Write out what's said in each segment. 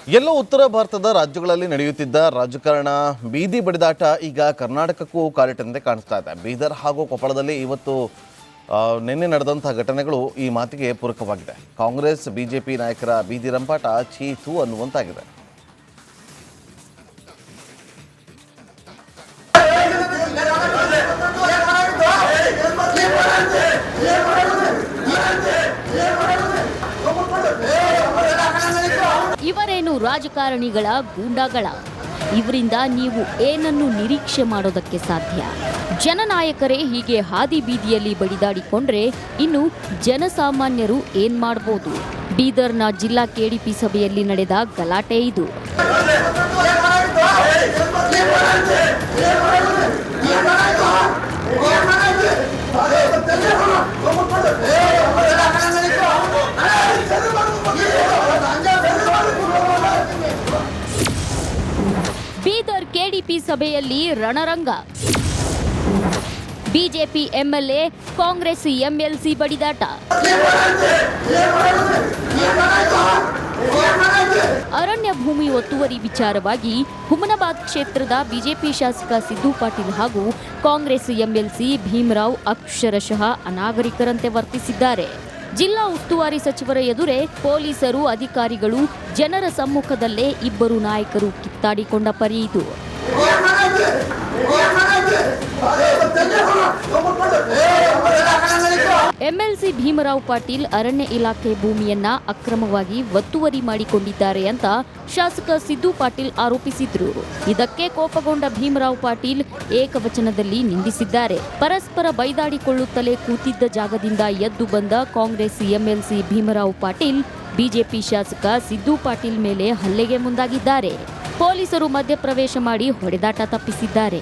ಎಲ್ಲೋ ಉತ್ತರ ಭಾರತದ ರಾಜ್ಯಗಳಲ್ಲಿ ನಡೆಯುತ್ತಿದ್ದ ರಾಜಕಾರಣ ಬೀದಿ ಬಡಿದಾಟ ಈಗ ಕರ್ನಾಟಕಕ್ಕೂ ಕಾಲಿಟ್ಟಂತೆ ಕಾಣಿಸ್ತಾ ಇದೆ. ಬೀದರ್ ಹಾಗೂ ಕೊಪ್ಪಳದಲ್ಲಿ ಇವತ್ತು ನಿನ್ನೆ ನಡೆದಂತಹ ಘಟನೆಗಳು ಈ ಮಾತಿಗೆ ಪೂರಕವಾಗಿದೆ. ಕಾಂಗ್ರೆಸ್ ಬಿಜೆಪಿ ನಾಯಕರ ಬೀದಿ ರಂಪಾಟ ಚೀತು ಅನ್ನುವಂತಾಗಿದೆ. ಇವರೇನು ರಾಜಕಾರಣಿಗಳ ಗೂಂಡಾಗಳ? ಇವರಿಂದ ನೀವು ಏನನ್ನು ನಿರೀಕ್ಷೆ ಮಾಡೋದಕ್ಕೆ ಸಾಧ್ಯ? ಜನನಾಯಕರೇ ಹೀಗೆ ಹಾದಿ ಬೀದಿಯಲ್ಲಿ ಬಡಿದಾಡಿಕೊಂಡ್ರೆ ಇನ್ನು ಜನಸಾಮಾನ್ಯರು ಏನ್ ಮಾಡ್ಬೋದು? ಬೀದರ್ನ ಜಿಲ್ಲಾ ಕೆಡಿಪಿ ಸಭೆಯಲ್ಲಿ ನಡೆದ ಗಲಾಟೆ ಇದು. ಬೀದರ್ ಕೆಡಿಪಿ ಸಭೆಯಲ್ಲಿ ರಣರಂಗ. ಬಿಜೆಪಿ ಎಂಎಲ್ಎ ಕಾಂಗ್ರೆಸ್ ಎಂಎಲ್ಸಿ ಬಡಿದಾಟ. ಅರಣ್ಯ ಭೂಮಿ ಒತ್ತುವರಿ ವಿಚಾರವಾಗಿ ಹುಮನಾಬಾದ್ ಕ್ಷೇತ್ರದ ಬಿಜೆಪಿ ಶಾಸಕ ಸಿದ್ದು ಪಾಟೀಲ್ ಹಾಗೂ ಕಾಂಗ್ರೆಸ್ ಎಂಎಲ್ಸಿ ಭೀಮರಾವ್ ಅಕ್ಷರಶಃ ಅನಾಗರಿಕರಂತೆ ವರ್ತಿಸಿದ್ದಾರೆ. ಜಿಲ್ಲಾ ಉಸ್ತುವಾರಿ ಸಚಿವರ ಎದುರೇ ಪೊಲೀಸರು, ಅಧಿಕಾರಿಗಳು, ಜನರ ಸಮ್ಮುಖದಲ್ಲೇ ಇಬ್ಬರು ನಾಯಕರು ಕಿತ್ತಾಡಿಕೊಂಡ ಪರಿ ಇದು. ಎಂಎಲ್ಸಿ ಭೀಮರಾವ್ ಪಾಟೀಲ್ ಅರಣ್ಯ ಇಲಾಖೆ ಭೂಮಿಯನ್ನ ಅಕ್ರಮವಾಗಿ ಒತ್ತುವರಿ ಮಾಡಿಕೊಂಡಿದ್ದಾರೆ ಅಂತ ಶಾಸಕ ಸಿದ್ದು ಪಾಟೀಲ್ ಆರೋಪಿಸಿದ್ರು. ಇದಕ್ಕೆ ಕೋಪಗೊಂಡ ಭೀಮರಾವ್ ಪಾಟೀಲ್ ಏಕವಚನದಲ್ಲಿ ನಿಂದಿಸಿದ್ದಾರೆ. ಪರಸ್ಪರ ಬೈದಾಡಿಕೊಳ್ಳುತ್ತಲೇ ಕೂತಿದ್ದ ಜಾಗದಿಂದ ಎದ್ದು ಬಂದ ಕಾಂಗ್ರೆಸ್ ಎಂಎಲ್ಸಿ ಭೀಮರಾವ್ ಪಾಟೀಲ್ ಬಿಜೆಪಿ ಶಾಸಕ ಸಿದ್ದು ಪಾಟೀಲ್ ಮೇಲೆ ಹಲ್ಲೆಗೆ ಮುಂದಾಗಿದ್ದಾರೆ. ಪೊಲೀಸರು ಮಧ್ಯಪ್ರವೇಶ ಮಾಡಿ ಹೊಡೆದಾಟ ತಪ್ಪಿಸಿದ್ದಾರೆ.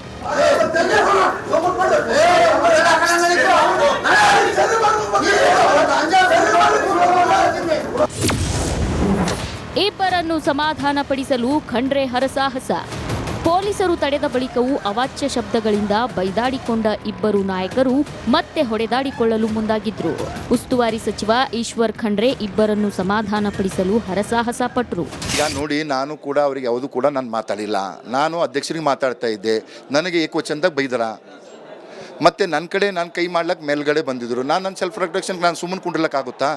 ಇಬ್ಬರನ್ನು ಸಮಾಧಾನಪಡಿಸಲು ಖಂಡ್ರೆ ಹರಸಾಹಸ. ಪೊಲೀಸರು ತಡೆದ ಬಳಿಕವೂ ಅವಾಚ್ಯ ಶಬ್ದಗಳಿಂದ ಬೈದಾಡಿಕೊಂಡ ಇಬ್ಬರು ನಾಯಕರು ಮತ್ತೆ ಹೊಡೆದಾಡಿಕೊಳ್ಳಲು ಮುಂದಾಗಿದ್ರು. ಉಸ್ತುವಾರಿ ಸಚಿವ ಈಶ್ವರ್ ಖಂಡ್ರೆ ಇಬ್ಬರನ್ನು ಸಮಾಧಾನಪಡಿಸಲು ಹರಸಾಹಸ ಪಟ್ಟರು. ಈಗ ನೋಡಿ, ನಾನು ಕೂಡ ಅವರಿಗೆ ಯಾವುದು ಕೂಡ ನಾನು ಮಾತಾಡಿಲ್ಲ. ನಾನು ಅಧ್ಯಕ್ಷರಿಗೆ ಮಾತಾಡ್ತಾ ಇದ್ದೆ. ನನಗೆ ಏಕವಚನದಾಗ ಬೈದರ. ಮತ್ತೆ ನನ್ನ ಕಡೆ ನಾನು ಕೈ ಮಾಡ್ಲಿಕ್ಕೆ ಮೇಲ್ಗಡೆ ಬಂದಿದ್ರು. ನನ್ನ ಸೆಲ್ಫ್ ಪ್ರೊಟೆಕ್ಷನ್ಗೆ ನಾನು ಸುಮ್ಮನೆ ಕುಂಡ್ರಲಿಕ್ಕಾಗುತ್ತಾ?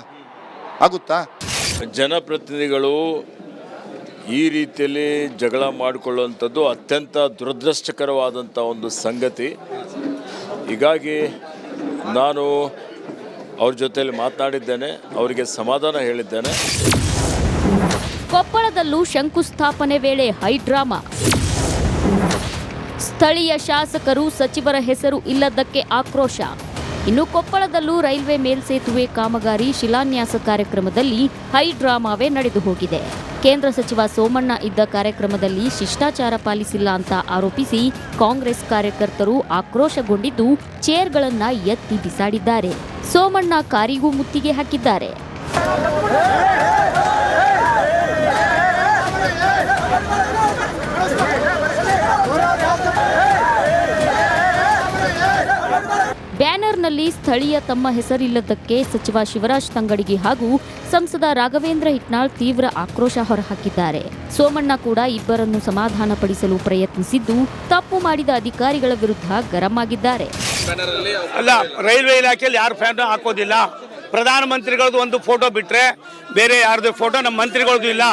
ಜನಪ್ರತಿನಿಧಿಗಳು ಈ ರೀತಿಯಲ್ಲಿ ಜಗಳ ಮಾಡಿಕೊಳ್ಳುವಂಥದ್ದು ಅತ್ಯಂತ ದುರದೃಷ್ಟಕರವಾದಂಥ ಒಂದು ಸಂಗತಿ. ಹೀಗಾಗಿ ನಾನು ಅವ್ರ ಜೊತೆಯಲ್ಲಿ ಮಾತನಾಡಿದ್ದೇನೆ, ಅವರಿಗೆ ಸಮಾಧಾನ ಹೇಳಿದ್ದೇನೆ. ಕೊಪ್ಪಳದಲ್ಲೂ ಶಂಕುಸ್ಥಾಪನೆ ವೇಳೆ ಹೈಡ್ರಾಮಾ. ಸ್ಥಳೀಯ ಶಾಸಕರು, ಸಚಿವರ ಹೆಸರು ಇಲ್ಲದಕ್ಕೆ ಆಕ್ರೋಶ. ಇನ್ನು ಕೊಪ್ಪಳದಲ್ಲೂ ರೈಲ್ವೆ ಮೇಲ್ಸೇತುವೆ ಕಾಮಗಾರಿ ಶಿಲಾನ್ಯಾಸ ಕಾರ್ಯಕ್ರಮದಲ್ಲಿ ಹೈಡ್ರಾಮಾವೇ ನಡೆದು ಹೋಗಿದೆ. ಕೇಂದ್ರ ಸಚಿವ ಸೋಮಣ್ಣ ಇದ್ದ ಕಾರ್ಯಕ್ರಮದಲ್ಲಿ ಶಿಷ್ಟಾಚಾರ ಪಾಲಿಸಿಲ್ಲ ಅಂತ ಆರೋಪಿಸಿ ಕಾಂಗ್ರೆಸ್ ಕಾರ್ಯಕರ್ತರು ಆಕ್ರೋಶಗೊಂಡಿದ್ದು ಚೇರ್ಗಳನ್ನು ಎತ್ತಿ ಬಿಸಾಡಿದ್ದಾರೆ. ಸೋಮಣ್ಣ ಕಾರಿಗೂ ಮುತ್ತಿಗೆ ಹಾಕಿದ್ದಾರೆ. ಬ್ಯಾನರ್ನಲ್ಲಿ ಸ್ಥಳೀಯ ತಮ್ಮ ಹೆಸರಿಲ್ಲದಕ್ಕೆ ಸಚಿವ ಶಿವರಾಜ್ ತಂಗಡಗಿ ಹಾಗೂ ಸಂಸದ ರಾಘವೇಂದ್ರ ಹಿಟ್ನಾಳ್ ತೀವ್ರ ಆಕ್ರೋಶ ಹೊರಹಾಕಿದ್ದಾರೆ. ಸೋಮಣ್ಣ ಕೂಡ ಇಬ್ಬರನ್ನು ಸಮಾಧಾನಪಡಿಸಲು ಪ್ರಯತ್ನಿಸಿದ್ದು ತಪ್ಪು ಮಾಡಿದ ಅಧಿಕಾರಿಗಳ ವಿರುದ್ಧ ಗರಂ ಆಗಿದ್ದಾರೆ. ಅಲ್ಲ, ರೈಲ್ವೆ ಇಲಾಖೆಯಲ್ಲಿ ಯಾರು ಫ್ಯಾನ್ ಹಾಕೋದಿಲ್ಲ. ಪ್ರಧಾನಮಂತ್ರಿಗಳದ್ದು ಒಂದು ಫೋಟೋ ಬಿಟ್ರೆ ಬೇರೆ ಯಾರ್ದು ಫೋಟೋ ನಮ್ಮ ಮಂತ್ರಿಗಳದ್ದು ಇಲ್ಲ.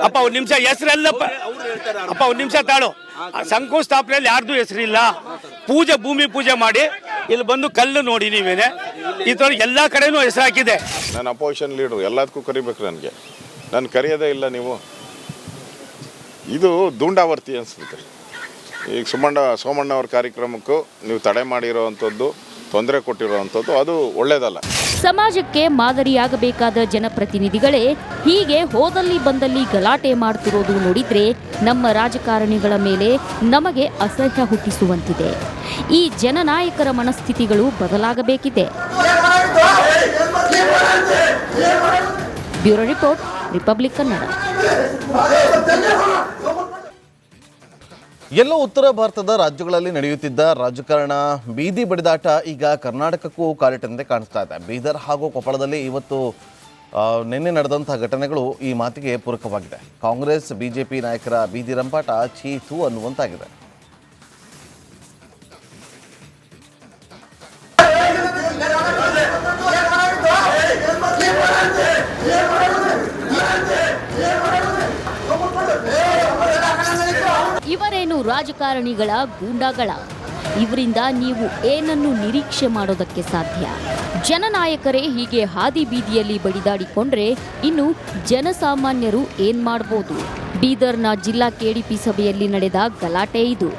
ಅಪ್ಪ ಒಂದು ನಿಮಿಷ, ಹೆಸರೆಲ್ಲಪ್ಪ ಅಪ್ಪ ಒಂದು ನಿಮಿಷ ತಾಳು. ಶಂಕುಸ್ಥಾಪನೆಯಲ್ಲಿ ಯಾರ್ದು ಹೆಸರಿಲ್ಲ. ಭೂಮಿ ಪೂಜೆ ಮಾಡಿ ಇಲ್ಲಿ ಬಂದು ಕಲ್ಲು ನೋಡಿ ನೀವೇನೆ ಈ ತರ ಎಲ್ಲಾ ಕಡೆನೂ ಹೆಸರು ಹಾಕಿದೆ. ನಾನು ಅಪೋಸಿಷನ್ ಲೀಡರ್, ಎಲ್ಲದಕ್ಕೂ ಕರಿಬೇಕು. ನನಗೆ ನಾನು ಕರೆಯೋದೇ ಇಲ್ಲ. ನೀವು ಇದು ದುಂಡಾವರ್ತಿ ಅನಿಸುತ್ತೆ. ಈಗ ಸೋಮಣ್ಣ ಅವ್ರ ಕಾರ್ಯಕ್ರಮಕ್ಕೂ ನೀವು ತಡೆ ಮಾಡಿರೋವಂಥದ್ದು, ತೊಂದರೆ ಕೊಟ್ಟಿರುವಂಥದ್ದು ಅದು ಒಳ್ಳೇದಲ್ಲ. ಸಮಾಜಕ್ಕೆ ಮಾದರಿಯಾಗಬೇಕಾದ ಜನಪ್ರತಿನಿಧಿಗಳೇ ಹೀಗೆ ಹೋದಲ್ಲಿ ಬಂದಲ್ಲಿ ಗಲಾಟೆ ಮಾಡ್ತಿರೋದು ನೋಡಿದ್ರೆ ನಮ್ಮ ರಾಜಕಾರಣಿಗಳ ಮೇಲೆ ನಮಗೆ ಅಸಹ್ಯ ಹುಟ್ಟಿಸುವಂತಿದೆ. ಈ ಜನನಾಯಕರ ಮನಸ್ಥಿತಿಗಳು ಬದಲಾಗಬೇಕಿದೆ. Bureau report, Republic Kannada. ಎಲ್ಲೋ ಉತ್ತರ ಭಾರತದ ರಾಜ್ಯಗಳಲ್ಲಿ ನಡೆಯುತ್ತಿದ್ದ ರಾಜಕಾರಣ ಬೀದಿ ಬಡಿದಾಟ ಈಗ ಕರ್ನಾಟಕಕ್ಕೂ ಕಾಲಿಟ್ಟಂತೆ ಕಾಣಿಸ್ತಾ ಇದೆ. ಬೀದರ್ ಹಾಗೂ ಕೊಪ್ಪಳದಲ್ಲಿ ಇವತ್ತು ನಿನ್ನೆ ನಡೆದಂಥ ಘಟನೆಗಳು ಈ ಮಾತಿಗೆ ಪೂರಕವಾಗಿದೆ. ಕಾಂಗ್ರೆಸ್ ಬಿಜೆಪಿ ನಾಯಕರ ಬೀದಿ ರಂಪಾಟ ಚೀತು ಅನ್ನುವಂತಾಗಿದೆ. ಇವರೇನು ರಾಜಕಾರಣಿಗಳ ಗೂಂಡಾಗಳ? ಇವರಿಂದ ನೀವು ಏನನ್ನು ನಿರೀಕ್ಷೆ ಮಾಡೋದಕ್ಕೆ ಸಾಧ್ಯ? ಜನನಾಯಕರೇ ಹೀಗೆ ಹಾದಿ ಬೀದಿಯಲ್ಲಿ ಬಡಿದಾಡಿಕೊಂಡ್ರೆ ಇನ್ನು ಜನಸಾಮಾನ್ಯರು ಏನ್ ಮಾಡ್ಬೋದು? ಬೀದರ್ನ ಜಿಲ್ಲಾ ಕೆಡಿಪಿ ಸಭೆಯಲ್ಲಿ ನಡೆದ ಗಲಾಟೆ ಇದು.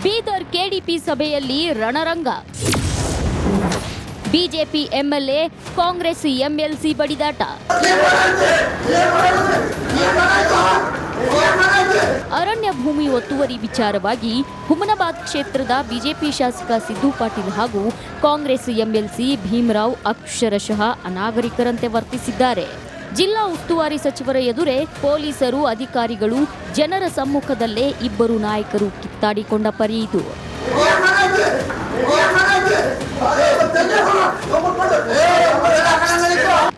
ಬೀದರ್ ಕೆಡಿಪಿ ಸಭೆಯಲ್ಲಿ ರಣರಂಗ. ಬಿಜೆಪಿ ಎಂಎಲ್ಎ ಕಾಂಗ್ರೆಸ್ ಎಂಎಲ್ಸಿ ಬಡಿದಾಟ. ಅರಣ್ಯ ಭೂಮಿ ಒತ್ತುವರಿ ವಿಚಾರವಾಗಿ ಹುಮನಾಬಾದ್ ಕ್ಷೇತ್ರದ ಬಿಜೆಪಿ ಶಾಸಕ ಸಿದ್ದು ಪಾಟೀಲ್ ಹಾಗೂ ಕಾಂಗ್ರೆಸ್ ಎಂಎಲ್ಸಿ ಭೀಮರಾವ್ ಅಕ್ಷರಶಃ ಅನಾಗರಿಕರಂತೆ ವರ್ತಿಸಿದ್ದಾರೆ. ಜಿಲ್ಲಾ ಉಸ್ತುವಾರಿ ಸಚಿವರ ಎದುರೇ ಪೊಲೀಸರು, ಅಧಿಕಾರಿಗಳು, ಜನರ ಸಮ್ಮುಖದಲ್ಲೇ ಇಬ್ಬರು ನಾಯಕರು ಕಿತ್ತಾಡಿಕೊಂಡ ಪರಿ ಇದು.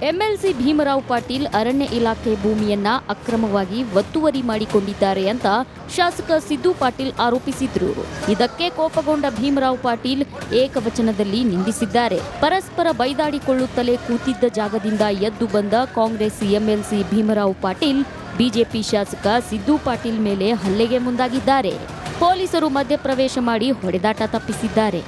ಎಂಎಲ್ಸಿ ಭೀಮರಾವ್ ಪಾಟೀಲ್ ಅರಣ್ಯ ಇಲಾಖೆ ಭೂಮಿಯನ್ನ ಅಕ್ರಮವಾಗಿ ಒತ್ತುವರಿ ಮಾಡಿಕೊಂಡಿದ್ದಾರೆ ಅಂತ ಶಾಸಕ ಸಿದ್ದು ಪಾಟೀಲ್ ಆರೋಪಿಸಿದ್ರು. ಇದಕ್ಕೆ ಕೋಪಗೊಂಡ ಭೀಮರಾವ್ ಪಾಟೀಲ್ ಏಕವಚನದಲ್ಲಿ ನಿಂದಿಸಿದ್ದಾರೆ. ಪರಸ್ಪರ ಬೈದಾಡಿಕೊಳ್ಳುತ್ತಲೇ ಕೂತಿದ್ದ ಜಾಗದಿಂದ ಎದ್ದು ಬಂದ ಕಾಂಗ್ರೆಸ್ ಎಂಎಲ್ಸಿ ಭೀಮರಾವ್ ಪಾಟೀಲ್ ಬಿಜೆಪಿ ಶಾಸಕ ಸಿದ್ದು ಪಾಟೀಲ್ ಮೇಲೆ ಹಲ್ಲೆಗೆ ಮುಂದಾಗಿದ್ದಾರೆ. ಪೊಲೀಸರು ಮಧ್ಯಪ್ರವೇಶ ಮಾಡಿ ಹೊಡೆದಾಟ ತಪ್ಪಿಸಿದ್ದಾರೆ.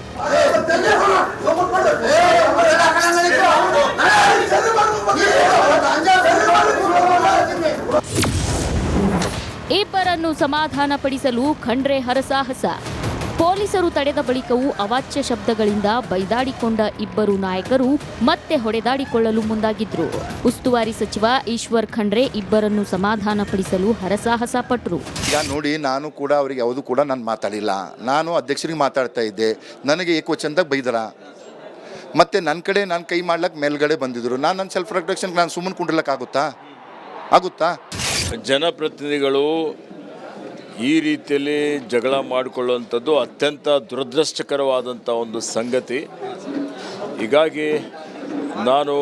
ಇಬ್ಬರನ್ನು ಸಮಾಧಾನಪಡಿಸಲು ಖಂಡ್ರೆ ಹರಸಾಹಸ. ಪೊಲೀಸರು ತಡೆದ ಬಳಿಕವೂ ಅವಾಚ್ಯ ಶಬ್ದಗಳಿಂದ ಬೈದಾಡಿಕೊಂಡ ಇಬ್ಬರು ನಾಯಕರು ಮತ್ತೆ ಹೊಡೆದಾಡಿಕೊಳ್ಳಲು ಮುಂದಾಗಿದ್ರು. ಉಸ್ತುವಾರಿ ಸಚಿವ ಈಶ್ವರ್ ಖಂಡ್ರೆ ಇಬ್ಬರನ್ನು ಸಮಾಧಾನಪಡಿಸಲು ಹರಸಾಹಸ ಪಟ್ರು. ಈಗ ನೋಡಿ, ನಾನು ಕೂಡ ಅವ್ರಿಗೆ ಯಾವುದು ಕೂಡ ನಾನು ಮಾತಾಡಿಲ್ಲ. ನಾನು ಅಧ್ಯಕ್ಷರಿಗೆ ಮಾತಾಡ್ತಾ ಇದ್ದೆ. ನನಗೆ ಏಕವಚನದಾಗ ಬೈದರ. ಮತ್ತು ನನ್ನ ಕಡೆ ನಾನು ಕೈ ಮಾಡ್ಲಿಕ್ಕೆ ಮೇಲ್ಗಡೆ ಬಂದಿದ್ರು. ನನ್ನ ಸೆಲ್ಫ್ ಪ್ರೊಟೆಕ್ಷನ್ಗೆ ನಾನು ಸುಮ್ಮನೆ ಆಗುತ್ತಾ? ಜನಪ್ರತಿನಿಧಿಗಳು ಈ ರೀತಿಯಲ್ಲಿ ಜಗಳ ಮಾಡಿಕೊಳ್ಳುವಂಥದ್ದು ಅತ್ಯಂತ ದುರದೃಷ್ಟಕರವಾದಂಥ ಒಂದು ಸಂಗತಿ. ಹೀಗಾಗಿ ನಾನು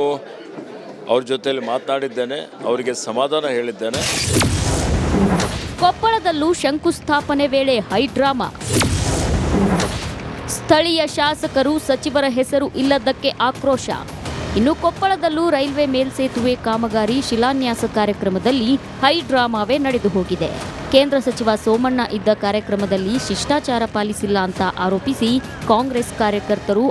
ಅವ್ರ ಜೊತೆಯಲ್ಲಿ ಮಾತನಾಡಿದ್ದೇನೆ, ಅವರಿಗೆ ಸಮಾಧಾನ ಹೇಳಿದ್ದೇನೆ. ಕೊಪ್ಪಳದಲ್ಲೂ ಶಂಕುಸ್ಥಾಪನೆ ವೇಳೆ ಹೈಡ್ರಾಮಾ. ಸ್ಥಳೀಯ ಶಾಸಕರು, ಸಚಿವರ ಹೆಸರು ಇಲ್ಲದಕ್ಕೆ ಆಕ್ರೋಶ. ಇನ್ನು ಕೊಪ್ಪಳದಲ್ಲೂ ರೈಲ್ವೆ ಮೇಲ್ಸೇತುವೆ ಕಾಮಗಾರಿ ಶಿಲಾನ್ಯಾಸ ಕಾರ್ಯಕ್ರಮದಲ್ಲಿ ಹೈಡ್ರಾಮಾವೇ ನಡೆದು ಹೋಗಿದೆ. ಕೇಂದ್ರ ಸಚಿವ ಸೋಮಣ್ಣ ಇದ್ದ ಕಾರ್ಯಕ್ರಮದಲ್ಲಿ ಶಿಷ್ಟಾಚಾರ ಪಾಲಿಸಿಲ್ಲ ಅಂತ ಆರೋಪಿಸಿ ಕಾಂಗ್ರೆಸ್ ಕಾರ್ಯಕರ್ತರು